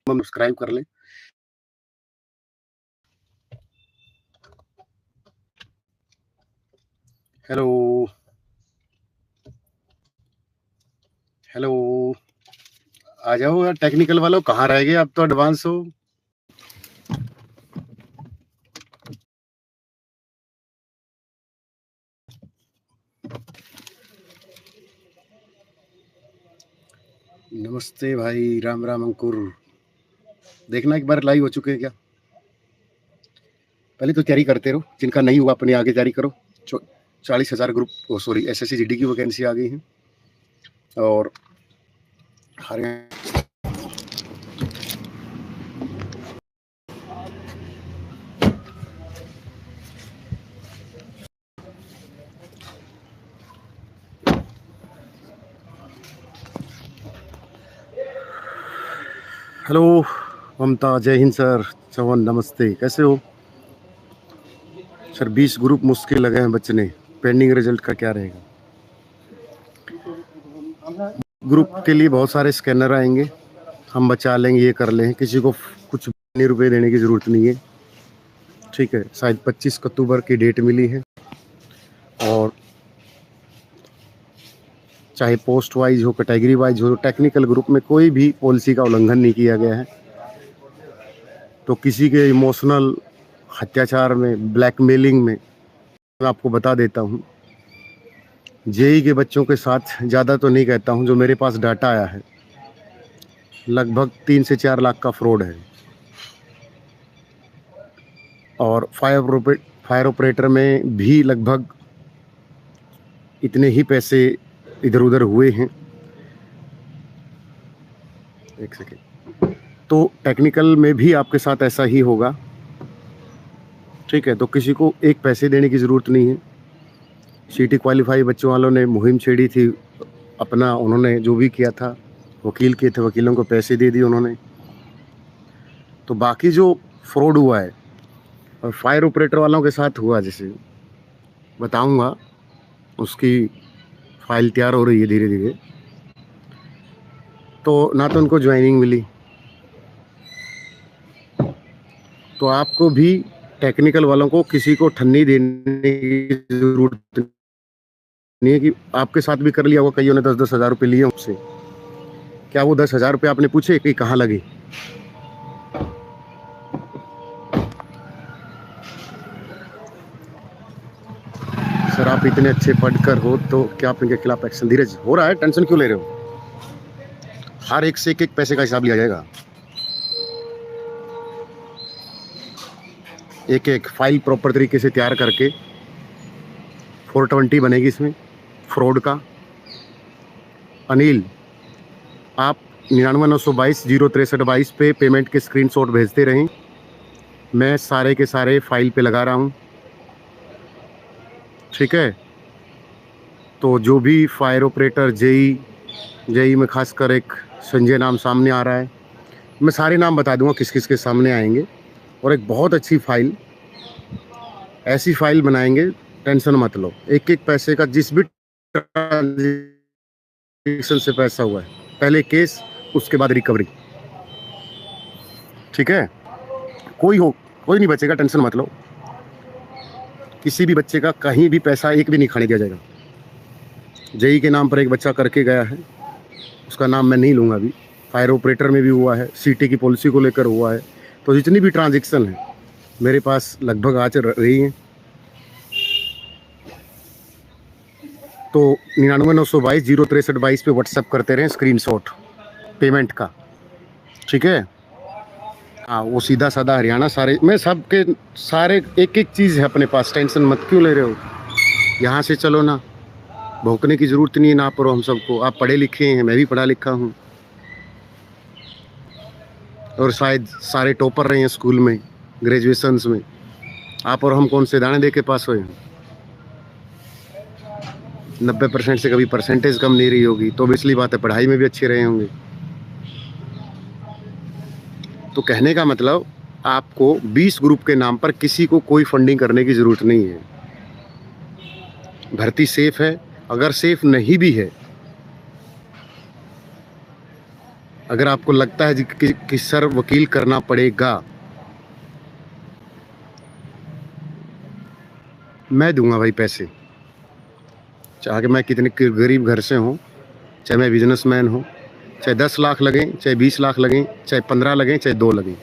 Subscribe कर लें। Hello hello, आ जाओ यार टेक्निकल वालों, कहाँ रह गए? आप तो एडवांस हो। नमस्ते भाई, राम राम अंकुर। देखना एक बार लाइव हो चुके हैं क्या? पहले तो तैयारी करते रहो, जिनका नहीं हुआ अपने आगे जारी करो। 40,000 ग्रुप सॉरी एसएससी जीडी की वैकेंसी आ गई है। और हरियाणा हेलो ममता, जय हिंद सर। चवन नमस्ते, कैसे हो सर? 20 ग्रुप मुश्किल लगे हैं बचने, पेंडिंग रिजल्ट का क्या रहेगा? ग्रुप के लिए बहुत सारे स्कैनर आएंगे, हम बचा लेंगे, ये कर लें। किसी को कुछ रुपए देने की ज़रूरत नहीं है, ठीक है। शायद 25 अक्टूबर की डेट मिली है। और चाहे पोस्ट वाइज हो, कैटेगरी वाइज हो, टेक्निकल ग्रुप में कोई भी पॉलिसी का उल्लंघन नहीं किया गया है। तो किसी के इमोशनल अत्याचार में, ब्लैकमेलिंग में, मैं आपको बता देता हूँ, जेई के बच्चों के साथ ज़्यादा तो नहीं कहता हूँ, जो मेरे पास डाटा आया है, लगभग 3 से 4 लाख का फ्रॉड है। और फायर ऑपरेटर में भी लगभग इतने ही पैसे इधर उधर हुए हैं। एक सेकेंड। तो टेक्निकल में भी आपके साथ ऐसा ही होगा, ठीक है। तो किसी को एक पैसे देने की ज़रूरत नहीं है। सीटी क्वालिफाई बच्चों वालों ने मुहिम छेड़ी थी अपना, उन्होंने जो भी किया था, वकील किए थे, वकीलों को पैसे दे दिए उन्होंने। तो बाकी जो फ्रॉड हुआ है और फायर ऑपरेटर वालों के साथ हुआ, जैसे बताऊंगा, उसकी फाइल तैयार हो रही है धीरे धीरे। तो ना तो उनको ज्वाइनिंग मिली, तो आपको भी टेक्निकल वालों को किसी को ठन्नी देने की ज़रूरत नहीं है कि आपके साथ भी कर लिया होगा कईयों ने 10-10 हज़ार रुपये लिए उससे। क्या वो 10 हज़ार रुपये आपने पूछे कि कहाँ लगे? सर आप इतने अच्छे पढ़कर हो तो क्या आप इनके खिलाफ एक्शन? धीरज हो रहा है, टेंशन क्यों ले रहे हो? हर एक से एक पैसे का हिसाब लिया जाएगा। एक एक फाइल प्रॉपर तरीके से तैयार करके 420 बनेगी इसमें फ्रॉड का। अनिल, आप 99,922 पे पेमेंट के स्क्रीनशॉट भेजते रहें, मैं सारे के सारे फाइल पे लगा रहा हूँ, ठीक है। तो जो भी फायर ऑपरेटर, जेई में खासकर एक संजय नाम सामने आ रहा है, मैं सारे नाम बता दूंगा किस किस के सामने आएंगे। और एक बहुत अच्छी फाइल, ऐसी फाइल बनाएंगे, टेंशन मत लो। एक एक पैसे का, जिस भी ट्रांजेक्शन से पैसा हुआ है, पहले केस, उसके बाद रिकवरी, ठीक है। कोई नहीं बचेगा, टेंशन मत लो। किसी भी बच्चे का कहीं भी पैसा एक भी नहीं खाने दिया जाएगा। जेई के नाम पर एक बच्चा करके गया है, उसका नाम मैं नहीं लूँगा अभी। फायर ऑपरेटर में भी हुआ है, सीटी की पॉलिसी को लेकर हुआ है। तो जितनी भी ट्रांजेक्शन है मेरे पास लगभग आज रही हैं। तो 99,922 पे व्हाट्सएप करते रहें स्क्रीनशॉट पेमेंट का, ठीक है। हाँ, वो सीधा साधा हरियाणा, सारे मैं सबके सारे एक एक चीज़ है अपने पास, टेंशन मत क्यों ले रहे हो? यहाँ से चलो ना, भौंकने की ज़रूरत नहीं है ना पर हम सबको। आप पढ़े लिखे हैं, मैं भी पढ़ा लिखा हूँ, और शायद सारे टॉपर रहे हैं स्कूल में, ग्रेजुएशंस में। आप और हम कौन से दाने दे के पास हुए हैं? 90% से कभी परसेंटेज कम नहीं रही होगी, तो इसलिए बात है, पढ़ाई में भी अच्छे रहे होंगे। तो कहने का मतलब, आपको 20 ग्रुप के नाम पर किसी को कोई फंडिंग करने की ज़रूरत नहीं है। भर्ती सेफ है। अगर सेफ नहीं भी है अगर आपको लगता है कि सर वकील करना पड़ेगा, मैं दूंगा भाई पैसे, चाहे मैं कितने गरीब घर से हूँ, चाहे मैं बिजनेसमैन हूँ, चाहे 10 लाख लगें, चाहे 20 लाख लगें, चाहे 15 लगें, चाहे 2 लगें।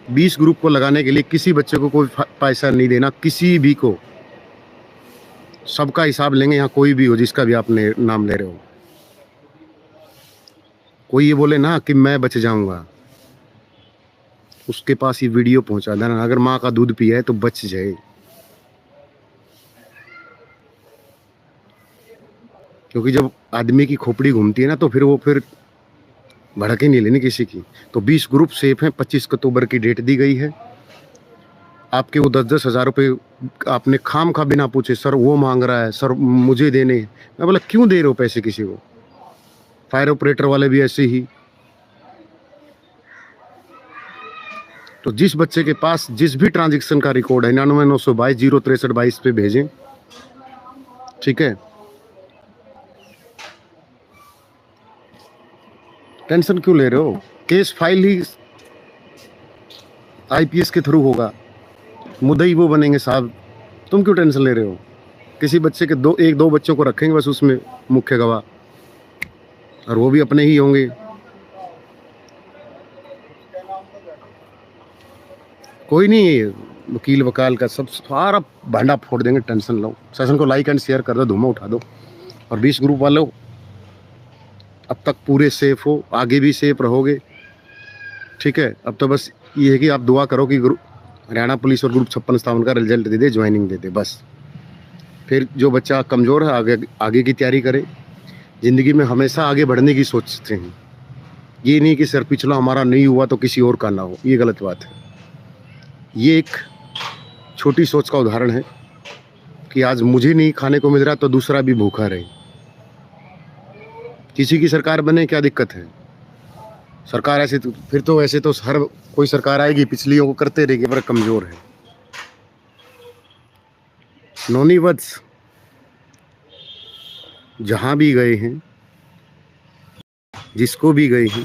20 ग्रुप को लगाने के लिए किसी बच्चे को कोई पैसा नहीं देना, किसी भी को। सबका हिसाब लेंगे, यहाँ कोई भी हो जिसका भी आपने नाम ले रहे हो। कोई ये बोले ना कि मैं बच जाऊंगा, उसके पास ये वीडियो पहुंचा देना, अगर माँ का दूध पिया है तो बच जाए। क्योंकि जब आदमी की खोपड़ी घूमती है ना, तो फिर वो भड़क ही नहीं लेनी किसी की। तो 20 ग्रुप सेफ हैं, 25 अक्टूबर की डेट दी गई है। आपके वो 10-10 हज़ार रुपये आपने खाम खा बिना पूछे, सर वो मांग रहा है, सर मुझे देने। मैं बोला क्यों दे रहे हो पैसे किसी को? फायर ऑपरेटर वाले भी ऐसे ही। तो जिस बच्चे के पास जिस भी ट्रांजेक्शन का रिकॉर्ड है 99,922 06322 पे भेजें, ठीक है? टेंशन क्यों ले रहे हो? केस फाइल ही आईपीएस के थ्रू होगा, मुद्दई वो बनेंगे साहब, तुम क्यों टेंशन ले रहे हो? किसी बच्चे के एक दो बच्चों को रखेंगे बस उसमें मुख्य गवाह, और वो भी अपने ही होंगे। कोई नहीं, वकील वकाल का सब सारा भांडा फोड़ देंगे, टेंशन लो। सेशन को लाइक एंड शेयर कर दो, धुआं उठा दो। और 20 ग्रुप वालों, अब तक पूरे सेफ हो, आगे भी सेफ रहोगे, ठीक है? अब तो बस ये है कि आप दुआ करो कि हरियाणा पुलिस और ग्रुप 56 स्थापन का रिजल्ट दे दे, ज्वाइनिंग दे दे, बस। फिर जो बच्चा कमज़ोर है आगे की तैयारी करे। ज़िंदगी में हमेशा आगे बढ़ने की सोचते हैं, ये नहीं कि सर पिछला हमारा नहीं हुआ तो किसी और का ना हो, ये गलत बात है। ये एक छोटी सोच का उदाहरण है कि आज मुझे नहीं खाने को मिल रहा तो दूसरा भी भूखा रहे। किसी की सरकार बने, क्या दिक्कत है? सरकार ऐसे तो फिर तो ऐसे तो हर कोई सरकार आएगी पिछलियों को करते रहेगी, पर कमज़ोर है। नौनी वत्स जहाँ भी गए हैं, जिसको भी गए हैं,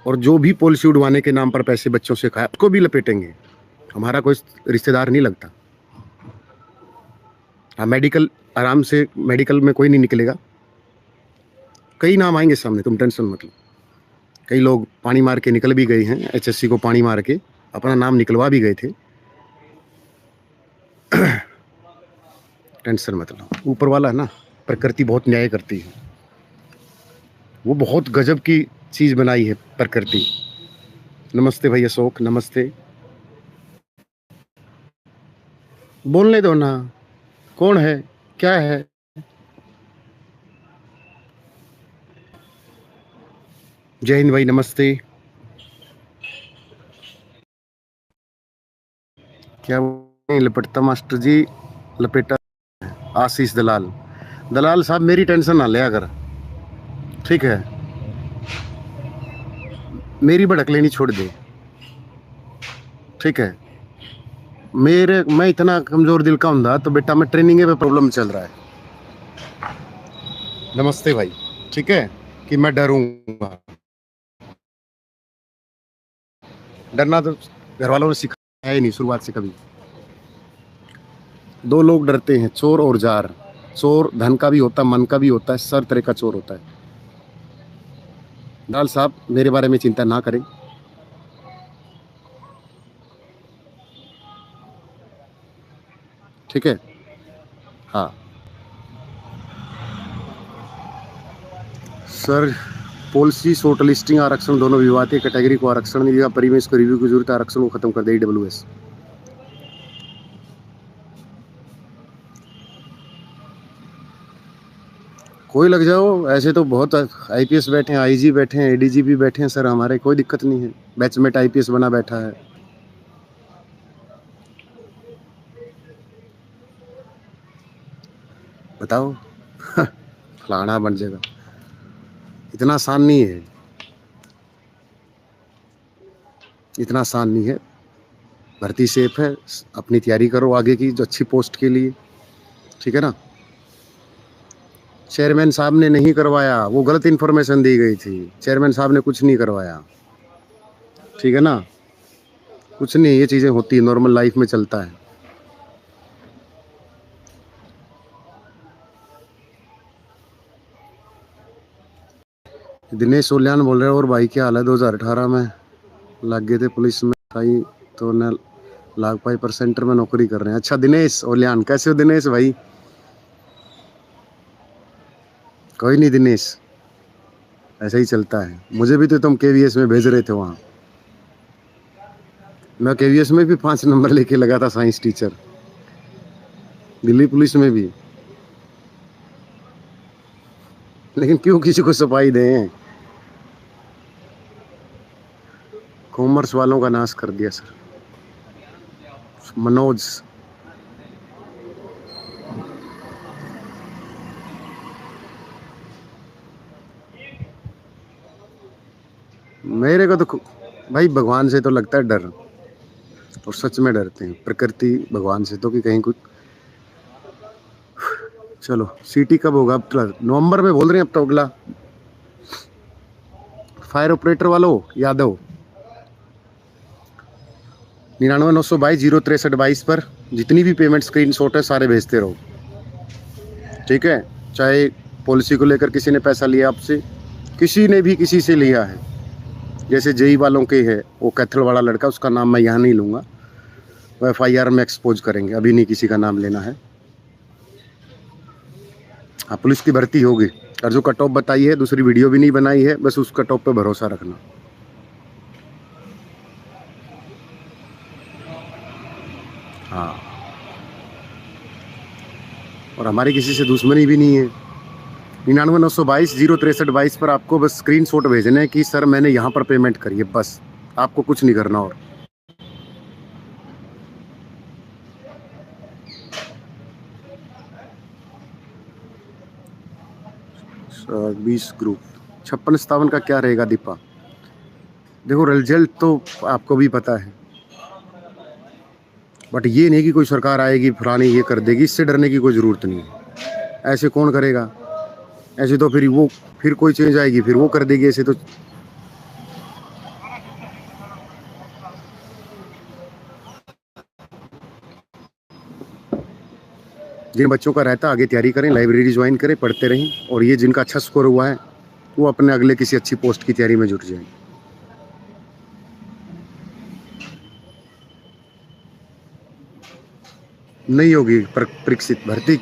और जो भी पॉलिसी उड़वाने के नाम पर पैसे बच्चों से खाया, उसको भी लपेटेंगे। हमारा कोई रिश्तेदार नहीं लगता। हाँ, मेडिकल आराम से, मेडिकल में कोई नहीं निकलेगा, कई नाम आएंगे सामने, तुम टेंशन मत लो। कई लोग पानी मार के निकल भी गए हैं, एचएससी को पानी मार के अपना नाम निकलवा भी गए थे। टेंशन मत लो, ऊपर वाला है ना, प्रकृति बहुत न्याय करती है, वो बहुत गजब की चीज़ बनाई है प्रकृति। नमस्ते भैया अशोक, नमस्ते। बोलने दो ना, कौन है, क्या है? जय हिंद भाई, नमस्ते। क्या लपेटता मास्टर जी? लपेटा आशीष दलाल। दलाल साहब मेरी टेंशन ना ले अगर, ठीक है? मेरी भड़क लेनी छोड़ दे, ठीक है? मैं इतना कमज़ोर दिल का हूँ तो बेटा मैं ट्रेनिंग पे प्रॉब्लम चल रहा है। नमस्ते भाई, ठीक है? कि मैं डरूंगा, डरना तो घर वालों ने सिखाया ही नहीं शुरुआत से कभी। 2 लोग डरते हैं, चोर और जार। चोर धन का भी होता है, मन का भी होता है, सर तरह का चोर होता है। दलाल साहब मेरे बारे में चिंता ना करें, ठीक है? हाँ सर, पॉलिसी शॉर्ट लिस्टिंग आरक्षण दोनों विवाद है, कैटेगरी को आरक्षण नहीं दिया, परिवेश को रिव्यू की जरूरत है, आरक्षण को खत्म कर दे ईडब्ल्यूएस। कोई लग जाओ, ऐसे तो बहुत आईपीएस बैठे हैं, आईजी बैठे हैं, एडीजीपी बैठे हैं सर, हमारे कोई दिक्कत नहीं है। बैचमेट आईपीएस बना बैठा है। बताओ फलाना बन जाएगा, इतना आसान नहीं है, इतना आसान नहीं है। भर्ती सेफ है, अपनी तैयारी करो आगे की जो अच्छी पोस्ट के लिए, ठीक है ना। चेयरमैन साहब ने नहीं करवाया, वो गलत इन्फॉर्मेशन दी गई थी, चेयरमैन साहब ने कुछ नहीं करवाया, ठीक है ना। कुछ नहीं, ये चीज़ें होती है, नॉर्मल लाइफ में चलता है। दिनेश ओलियान बोल रहे हैं, और भाई क्या हाल है, 2018 में लग गए थे पुलिस में भाई, तो न लाग पाई पर सेंटर में नौकरी कर रहे हैं। अच्छा दिनेश ओलियान, कैसे हो दिनेश भाई? कोई नहीं दिनेश, ऐसा ही चलता है। मुझे भी तो तुम केवीएस में भेज रहे थे वहाँ, मैं केवीएस में भी 5 नंबर लेके लगा था, साइंस टीचर, दिल्ली पुलिस में भी। लेकिन क्यों किसी को सफाई दें, कॉमर्स वालों का नाश कर दिया सर। मनोज, मेरे को तो भाई भगवान से तो लगता है डर, और सच में डरते हैं प्रकृति भगवान से तो, कि कहीं कुछ। चलो सीटी कब होगा? अब नवंबर में बोल रहे हैं, अब तो अगला। फायर ऑपरेटर वालों यादव 99,922,063,22 पर जितनी भी पेमेंट स्क्रीनशॉट है सारे भेजते रहो, ठीक है। चाहे पॉलिसी को लेकर किसी ने पैसा लिया आपसे, किसी ने भी किसी से लिया है, जैसे जेई वालों के है, वो कैथल वाला लड़का, उसका नाम मैं यहाँ नहीं लूँगा, वो FIR में एक्सपोज करेंगे, अभी नहीं किसी का नाम लेना है। हाँ पुलिस की भर्ती होगी, और जो कट ऑफ बताई है, दूसरी वीडियो भी नहीं बनाई है, बस उस कट ऑफ पे भरोसा रखना। हाँ, और हमारी किसी से दुश्मनी भी नहीं है। 99,922,063,22 पर आपको बस स्क्रीनशॉट भेजने हैं कि सर मैंने यहाँ पर पेमेंट करी है, बस आपको कुछ नहीं करना। और 20 ग्रुप 56-57 का क्या रहेगा दीपा? देखो रिजल्ट तो आपको भी पता है, बट ये नहीं कि कोई सरकार आएगी फलानी ये कर देगी, इससे डरने की कोई ज़रूरत नहीं है। ऐसे कौन करेगा? ऐसे तो फिर कोई चेंज आएगी, फिर वो कर देगी, ऐसे तो। जिन बच्चों का रहता आगे तैयारी करें, लाइब्रेरी ज्वाइन करें, पढ़ते रहें, और ये जिनका अच्छा स्कोर हुआ है वो अपने अगले किसी अच्छी पोस्ट की तैयारी में जुट जाएं। नहीं होगी परीक्षित भर्ती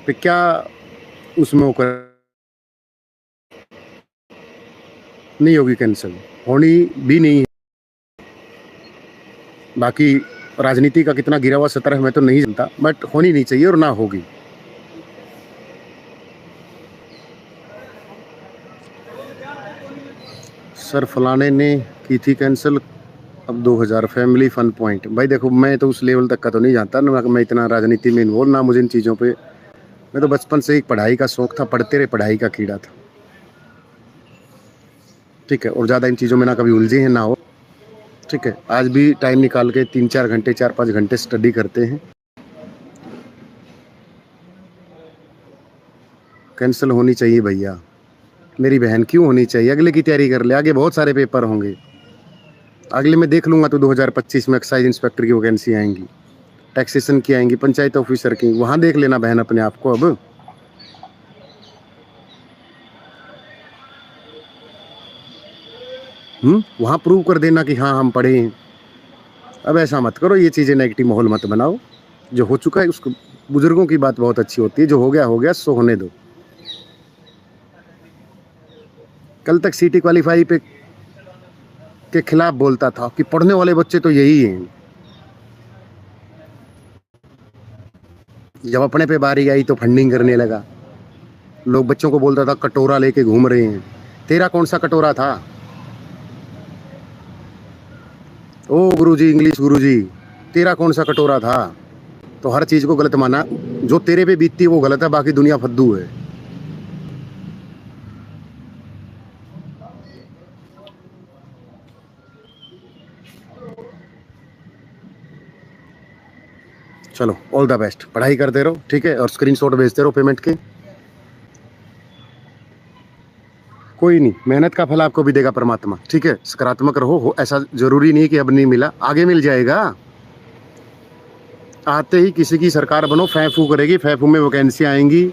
पे क्या उसमें होकर नहीं होगी, कैंसिल होनी भी नहीं है। बाकी राजनीति का कितना गिरा हुआ सतर है मैं तो नहीं जानता, बट होनी नहीं चाहिए और ना होगी। सर फलाने ने की थी कैंसिल, अब 2000 फैमिली फन पॉइंट। भाई देखो मैं तो उस लेवल तक का तो नहीं जानता ना, मैं इतना राजनीति में इन्वॉल्व ना, मुझे इन चीज़ों पे, मैं तो बचपन से एक पढ़ाई का शौक था, पढ़ते रहे, पढ़ाई का कीड़ा था, ठीक है। और ज़्यादा इन चीज़ों में ना कभी उलझे हैं ना हो, ठीक है। आज भी टाइम निकाल के 3-4 घंटे 4-5 घंटे स्टडी करते हैं। कैंसिल होनी चाहिए भैया, मेरी बहन, क्यों होनी चाहिए? अगले की तैयारी कर ले, आगे बहुत सारे पेपर होंगे। अगले में देख लूँगा तो 2025 में एक्साइज इंस्पेक्टर की वैकेंसी आएंगी, टैक्सेशन की आएंगी, पंचायत ऑफिसर की, वहाँ देख लेना बहन अपने आप को। अब वहाँ प्रूव कर देना कि हाँ हम पढ़े हैं। अब ऐसा मत करो, ये चीज़ें नेगेटिव माहौल मत बनाओ। जो हो चुका है उसको, बुजुर्गों की बात बहुत अच्छी होती है, जो हो गया सो होने दो। कल तक सीटी क्वालीफाई पे के खिलाफ बोलता था कि पढ़ने वाले बच्चे तो यही हैं, जब अपने पे बारी आई तो फंडिंग करने लगा। लोग बच्चों को बोलता था कटोरा लेके घूम रहे हैं, तेरा कौन सा कटोरा था? ओ गुरुजी, इंग्लिश गुरुजी, तेरा कौन सा कटोरा था? तो हर चीज़ को गलत माना, जो तेरे पे बीतती है वो गलत है, बाकी दुनिया फद्दू है। चलो ऑल द बेस्ट, पढ़ाई करते रहो, ठीक है, और स्क्रीनशॉट भेजते रहो पेमेंट के। कोई नहीं, मेहनत का फल आपको भी देगा परमात्मा, ठीक है। सकारात्मक रहो, हो ऐसा जरूरी नहीं कि अब नहीं मिला, आगे मिल जाएगा। आते ही किसी की सरकार बनो, फैफू करेगी, फैफू में वैकेंसी आएंगी,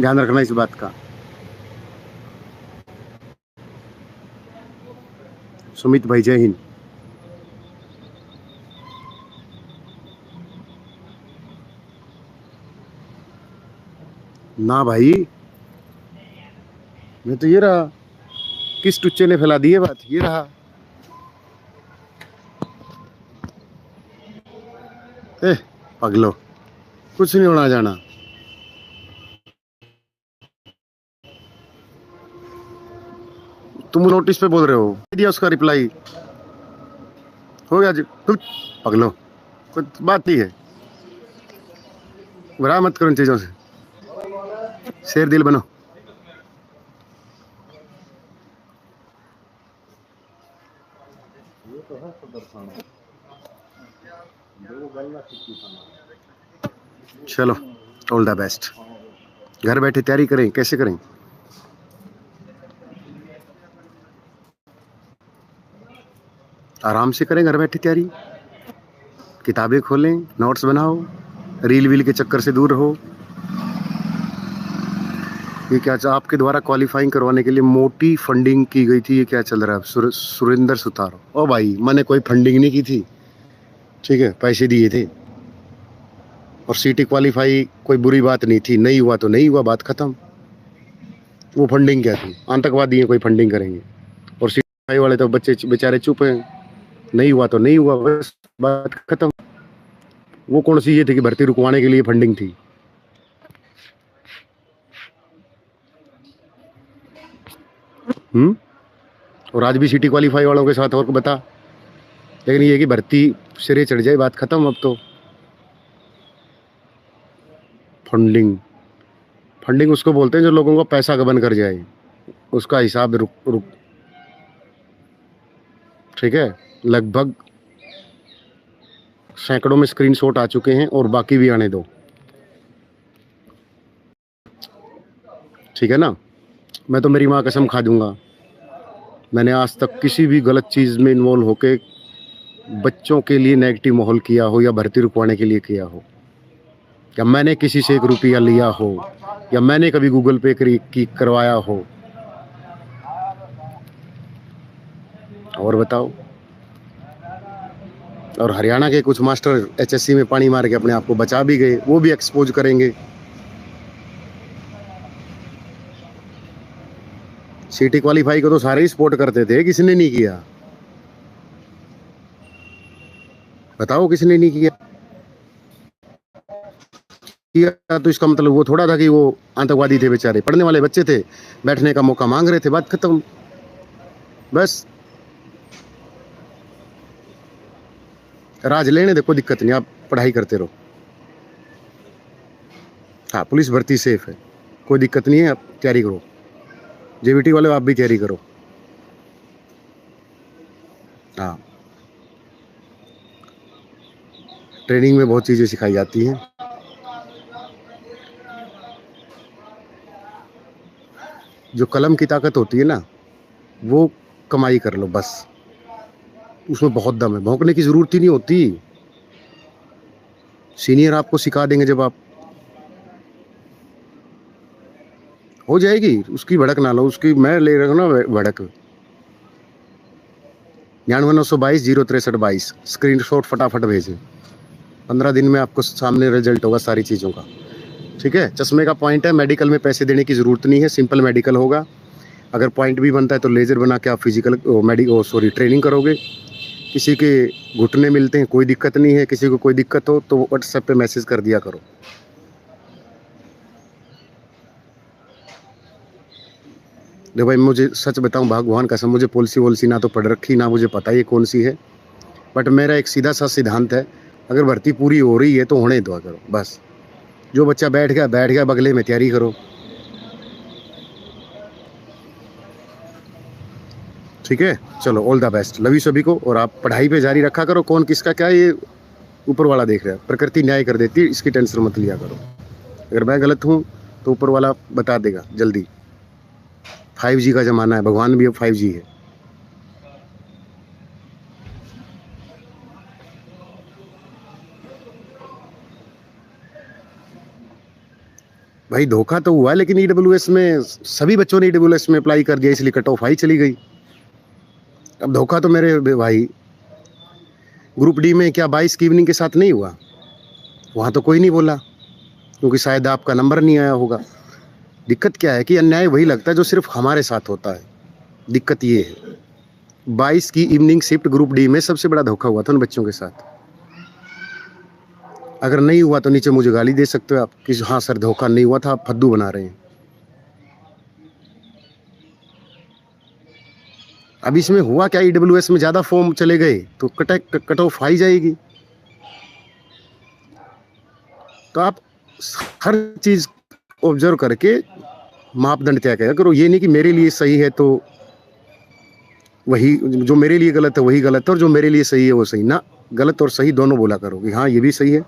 ध्यान रखना इस बात का। सुमित भाई जय हिंद। ना भाई, मैं तो ये रहा, किस टुच्चे ने फैला दी है बात, ये रहा। ए पगलो, कुछ नहीं होना जाना। तुम नोटिस पे बोल रहे हो, दिया उसका रिप्लाई हो गया जी, तुम पगलो, कुछ बात ही है, बुरा मत करो इन चीजों से, शेर दिल बनो। चलो ऑल द बेस्ट, घर बैठे तैयारी करें, कैसे करें? आराम से करें, घर बैठे तैयारी, किताबें खोलें, नोट्स बनाओ, रील वील के चक्कर से दूर रहो। ये क्या आपके द्वारा क्वालिफाइंग करवाने के लिए मोटी फंडिंग की गई थी, ये क्या चल रहा है? सुरेंद्र सुतार, ओ भाई मैंने कोई फंडिंग नहीं की थी, ठीक है, पैसे दिए थे। और सीटी क्वालिफाई कोई बुरी बात नहीं थी, नहीं हुआ तो नहीं हुआ, बात खत्म। वो फंडिंग क्या थी? आतंकवादी हैं, कोई फंडिंग करेंगे। और सीटी वाले तो बच्चे बेचारे चुप हैं, नहीं हुआ तो नहीं हुआ, बस बात खत्म। वो कौन सी ये थी कि भर्ती रुकवाने के लिए फंडिंग थी? और आज भी सीटी क्वालिफाई वालों के साथ और को बता, लेकिन ये कि भर्ती सिरे चढ़ जाए, बात खत्म। अब तो फंडिंग, फंडिंग उसको बोलते हैं जो लोगों को पैसा गबन कर जाए, उसका हिसाब रुक रुक, ठीक है। लगभग सैकड़ों में स्क्रीनशॉट आ चुके हैं और बाकी भी आने दो, ठीक है ना। मैं तो मेरी माँ कसम खा दूंगा, मैंने आज तक किसी भी गलत चीज़ में इन्वॉल्व होके बच्चों के लिए नेगेटिव माहौल किया हो या भर्ती रुकवाने के लिए किया हो, या मैंने किसी से 1 रुपया लिया हो, या मैंने कभी गूगल पे करवाया हो। और बताओ। और हरियाणा के कुछ मास्टर एचएससी में पानी मार के अपने आप को बचा भी गए, वो भी एक्सपोज करेंगे। सीटी क्वालिफाई को तो सारे ही सपोर्ट करते थे, किसने नहीं किया? बताओ किसने नहीं किया? किया तो इसका मतलब वो थोड़ा था कि वो आतंकवादी थे, बेचारे पढ़ने वाले बच्चे थे, बैठने का मौका मांग रहे थे, बात खत्म, बस। राज लेने दे, कोई दिक्कत नहीं, आप पढ़ाई करते रहो। हाँ, पुलिस भर्ती सेफ है, कोई दिक्कत नहीं है, आप तैयारी करो। जेबीटी वाले आप भी तैयारी करो। हाँ, ट्रेनिंग में बहुत चीज़ें सिखाई जाती हैं। जो कलम की ताकत होती है ना, वो कमाई कर लो बस, उसमें बहुत दम है, भौंकने की ज़रूरत ही नहीं होती। सीनियर आपको सिखा देंगे, जब आप हो जाएगी, उसकी भड़क ना लो, उसकी मैं ले रहा हूँ ना भड़क। 9992 स्क्रीन शॉट फटाफट भेजें, 15 दिन में आपको सामने रिजल्ट होगा सारी चीज़ों का, ठीक है। चश्मे का पॉइंट है, मेडिकल में पैसे देने की ज़रूरत नहीं है, सिंपल मेडिकल होगा। अगर पॉइंट भी बनता है तो लेज़र बना के आप फिजिकल ट्रेनिंग करोगे। किसी के घुटने मिलते हैं, कोई दिक्कत नहीं है, किसी को कोई दिक्कत हो तो व्हाट्सएप पे मैसेज कर दिया करो। देखो भाई, मुझे सच बताऊं, भगवान कसम, मुझे पॉलिसी वॉलिसी ना तो पढ़ रखी, ना मुझे पता ये कौन सी है, बट मेरा एक सीधा सा सिद्धांत है, अगर भर्ती पूरी हो रही है तो होने दो करो, बस। जो बच्चा बैठ गया, बगले में तैयारी करो, ठीक है। चलो all the best, love you सभी को, और आप पढ़ाई पे जारी रखा करो। कौन किसका क्या, ये ऊपर वाला देख रहा है, प्रकृति न्याय कर देती है, इसकी टेंशन मत लिया करो। अगर मैं गलत हूँ तो ऊपर वाला बता देगा जल्दी। 5G का ज़माना है, भगवान भी अब 5G है। भाई धोखा तो हुआ, लेकिन ईडब्ल्यूएस में सभी बच्चों ने ईडब्ल्यूएस में अप्लाई कर दिया, इसलिए कट ऑफ हाई चली गई। अब धोखा तो मेरे भाई ग्रुप डी में क्या 22 की इवनिंग के साथ नहीं हुआ? वहाँ तो कोई नहीं बोला, क्योंकि शायद आपका नंबर नहीं आया होगा। दिक्कत क्या है कि अन्याय वही लगता है जो सिर्फ हमारे साथ होता है। दिक्कत ये है 22 की इवनिंग शिफ्ट ग्रुप डी में सबसे बड़ा धोखा हुआ था उन बच्चों के साथ। अगर नहीं हुआ तो नीचे मुझे गाली दे सकते हो आप कि हाँ सर धोखा नहीं हुआ था, आप फद्दू बना रहे हैं। अब इसमें हुआ क्या, ईडब्ल्यूएस में ज़्यादा फॉर्म चले गए तो कट ऑफ हाई जाएगी। तो आप हर चीज़ ऑब्जर्व करके मापदंड तय करो। ये नहीं कि मेरे लिए सही है तो वही, जो मेरे लिए गलत है वही गलत है, और जो मेरे लिए सही है वो सही ना। गलत और सही दोनों बोला करो कि हाँ ये भी सही है।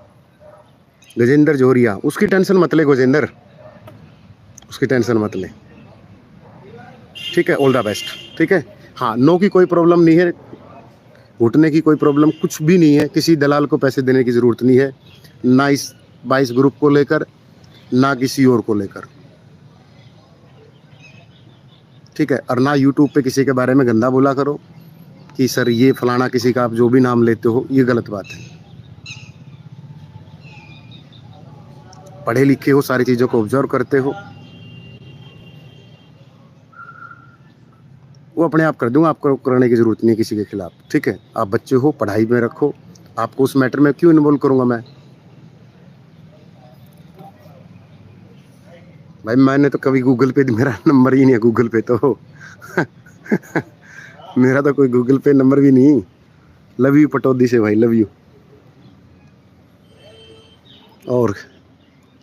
गजेंद्र जोहरिया, उसकी टेंशन मत ले गजेंद्र, उसकी टेंशन मत ले, ठीक है। ऑल द बेस्ट, ठीक है। हाँ, नो की कोई प्रॉब्लम नहीं है, घुटने की कोई प्रॉब्लम कुछ भी नहीं है। किसी दलाल को पैसे देने की ज़रूरत नहीं है, ना इस 22 ग्रुप को लेकर, ना किसी और को लेकर, ठीक है। और ना यूट्यूब पे किसी के बारे में गंदा बोला करो कि सर ये फलाना, किसी का आप जो भी नाम लेते हो, ये गलत बात है। पढ़े लिखे हो, सारी चीज़ों को ऑब्जर्व करते हो, वो अपने आप कर दूंगा, आपको करने की ज़रूरत नहीं है किसी के खिलाफ, ठीक है। आप बच्चे हो, पढ़ाई में रखो, आपको उस मैटर में क्यों इन्वॉल्व करूंगा मैं? भाई मैंने तो कभी गूगल पे, मेरा नंबर ही नहीं है गूगल पे तो मेरा तो कोई गूगल पे नंबर भी नहीं। लव यू पटौदी से भाई, लव यू। और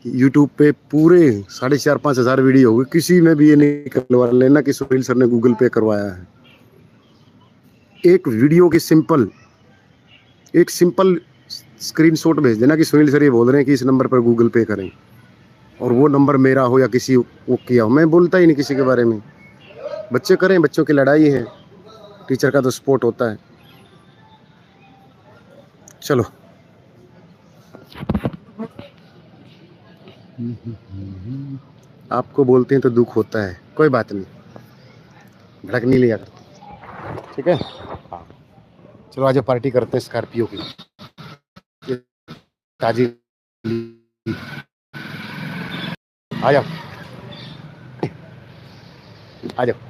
यूट्यूब पे पूरे 4,500-5 हज़ार वीडियो होगी, किसी में भी ये नहीं करवा लेना कि सुनील सर ने गूगल पे करवाया है। एक वीडियो की एक सिंपल स्क्रीनशॉट भेज देना कि सुनील सर ये बोल रहे हैं कि इस नंबर पर गूगल पे करें, और वो नंबर मेरा हो या किसी वो किया हो, मैं बोलता ही नहीं किसी के बारे में। बच्चे करें, बच्चों की लड़ाई है, टीचर का तो सपोर्ट होता है। चलो, आपको बोलते हैं तो दुख होता है, कोई बात नहीं, भड़क नहीं लिया करते, ठीक है। चलो आज पार्टी करते हैं स्कॉर्पियो की, ताजी। आ जाओ, आ जाओ।